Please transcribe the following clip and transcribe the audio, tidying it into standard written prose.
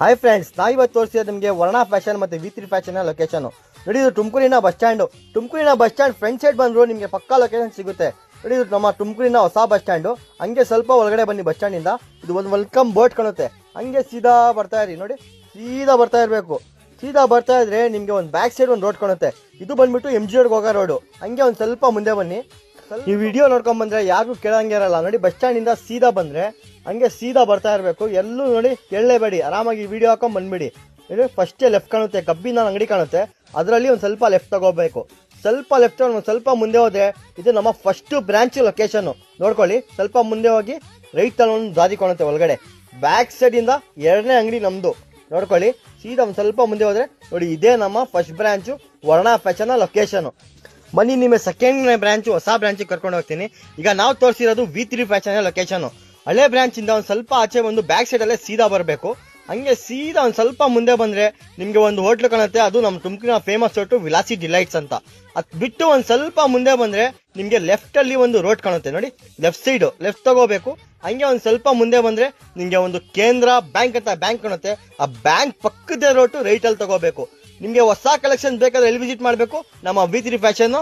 Hi friends, ನಾ ಇವತ್ತು ತೋರಿಸಿದ್ರೆ ನಿಮಗೆ ವರ್ಣ ಫ್ಯಾಷನ್ ಮತ್ತು ವಿ3 ಫ್ಯಾಷನ್ ಲೊಕೇಶನ್ ನೋಡಿ. ಇದು ತುಮಕೂರಿನ ಬಸ್ ಸ್ಟ್ಯಾಂಡ್ ಫ್ರಂಟ್ ಸೈಡ್ ಬಂದ್ರು ನಿಮಗೆ ಪಕ್ಕಾ ಲೊಕೇಶನ್ ಸಿಗುತ್ತೆ ನೋಡಿ. ಇದು ನಮ್ಮ ತುಮಕೂರಿನ ಹೊಸ ಬಸ್ ಸ್ಟ್ಯಾಂಡು. ಹಂಗೆ ಸ್ವಲ್ಪ ಒಳಗಡೆ ಬನ್ನಿ ಬಸ್ ಸ್ಟ್ಯಾಂಡಿಂದ. ಇದು ಒಂದು ವೆಲ್ಕಮ್ ಬೋರ್ಡ್ ಕಾಣುತ್ತೆ. ಹಂಗೆ ಸೀದಾ ಬರ್ತಾ ಇರಿ ನೋಡಿ, ಸೀದಾ ಬರ್ತಾ ಇರಬೇಕು. ಸೀದಾ ಬರ್ತಾ ಇದ್ರೆ ನಿಮಗೆ ಒಂದು ಬ್ಯಾಕ್ ಸೈಡ್ ಒಂದು ರೋಡ್ ಕಾಣುತ್ತೆ. ಇದು ಬಂದ್ಬಿಟ್ಟು MG ರೋಡ್ಗೆ ಹೋಗೋ ರೋಡು. ಹಂಗೆ ಒಂದು ಸ್ವಲ್ಪ ಮುಂದೆ ಬನ್ನಿ. ಈ ವಿಡಿಯೋ ನೋಡ್ಕೊಂಡ್ ಬಂದ್ರೆ ಯಾರಿಗೂ ಕೇಳಂಗೆ ಇರಲ್ಲ ನೋಡಿ. ಬಸ್ ಸ್ಟ್ಯಾಂಡಿಂದ ಸೀದಾ ಬಂದ್ರೆ ಹಂಗೆ ಸೀದಾ ಬರ್ತಾ ಇರಬೇಕು. ಎಲ್ಲೂ ನೋಡಿ ಕೇಳಲೇಬೇಡಿ, ಆರಾಮಾಗಿ ವಿಡಿಯೋ ಹಾಕೊಂಡ್ ಬಂದ್ಬಿಡಿ. ಇದು ಫಸ್ಟೇ ಲೆಫ್ಟ್ ಕಾಣುತ್ತೆ, ಕಬ್ಬಿನ ಅಂಗಡಿ ಕಾಣುತ್ತೆ. ಅದರಲ್ಲಿ ಒಂದು ಸ್ವಲ್ಪ ಲೆಫ್ಟ್ ತಗೋಬೇಕು. ಸ್ವಲ್ಪ ಲೆಫ್ಟ್ ಒಂದು ಸ್ವಲ್ಪ ಮುಂದೆ ಹೋದ್ರೆ ಇದು ನಮ್ಮ ಫಸ್ಟ್ ಬ್ರಾಂಚ್ ಲೊಕೇಶನ್ ನೋಡ್ಕೊಳ್ಳಿ. ಸ್ವಲ್ಪ ಮುಂದೆ ಹೋಗಿ ರೈಟ್ ತರ ಒಂದು ದಾರಿ ಕಾಣುತ್ತೆ ಒಳಗಡೆ. ಬ್ಯಾಕ್ ಸೈಡ್ ಇಂದ ಎರಡನೇ ಅಂಗಡಿ ನಮ್ದು ನೋಡ್ಕೊಳ್ಳಿ. ಸೀದಾ ಒಂದು ಸ್ವಲ್ಪ ಮುಂದೆ ಹೋದ್ರೆ ನೋಡಿ, ಇದೇ ನಮ್ಮ ಫಸ್ಟ್ ಬ್ರಾಂಚು ವರ್ಣ ಫ್ಯಾಷನ್ ಲೊಕೇಶನ್. ಬನ್ನಿ, ನಿಮ್ಮ ಸೆಕೆಂಡ್ ಬ್ರಾಂಚ್ ಹೊಸ ಬ್ರಾಂಚಿಗೆ ಕರ್ಕೊಂಡು ಹೋಗ್ತೀನಿ. ಈಗ ನಾವು ತೋರಿಸಿರೋದು ವಿ3 ಫ್ಯಾಷನ್ ಲೊಕೇಶನ್. ಹಳೆ ಬ್ರಾಂಚ್ ಇಂದ ಒಂದು ಸ್ವಲ್ಪ ಆಚೆ ಬಂದು ಬ್ಯಾಕ್ ಸೈಡ್ ಅಲ್ಲೇ ಸೀದಾ ಬರಬೇಕು. ಹಂಗೆ ಸೀದಾ ಒಂದು ಸ್ವಲ್ಪ ಮುಂದೆ ಬಂದ್ರೆ ನಿಮ್ಗೆ ಒಂದು ಹೋಟ್ಲು ಕಾಣುತ್ತೆ. ಅದು ನಮ್ಮ ತುಮಕೂರಿನ ಫೇಮಸ್ ಹೋಟು ವಿಲಾಸಿ ಡಿಲೈಟ್ಸ್ ಅಂತ. ಅದ್ ಬಿಟ್ಟು ಒಂದು ಸ್ವಲ್ಪ ಮುಂದೆ ಬಂದ್ರೆ ನಿಮ್ಗೆ ಲೆಫ್ಟ್ ಅಲ್ಲಿ ಒಂದು ರೋಡ್ ಕಾಣುತ್ತೆ ನೋಡಿ. ಲೆಫ್ಟ್ ಸೈಡ್ ಲೆಫ್ಟ್ ತಗೋಬೇಕು. ಹಂಗೆ ಒಂದು ಸ್ವಲ್ಪ ಮುಂದೆ ಬಂದ್ರೆ ನಿಮ್ಗೆ ಒಂದು ಕೇಂದ್ರ ಬ್ಯಾಂಕ್ ಅಂತ ಬ್ಯಾಂಕ್ ಕಾಣುತ್ತೆ. ಆ ಬ್ಯಾಂಕ್ ಪಕ್ಕದ ರೋಟು ರೈಟ್ ಅಲ್ಲಿ ತಗೋಬೇಕು. ನಿಮ್ಗೆ ಹೊಸ ಕಲೆಕ್ಷನ್ ಬೇಕಾದ್ರೆ ಎಲ್ಲಿ ವಿಸಿಟ್ ಮಾಡಬೇಕು? ನಮ್ಮ ವಿ3 ಫ್ಯಾಷನ್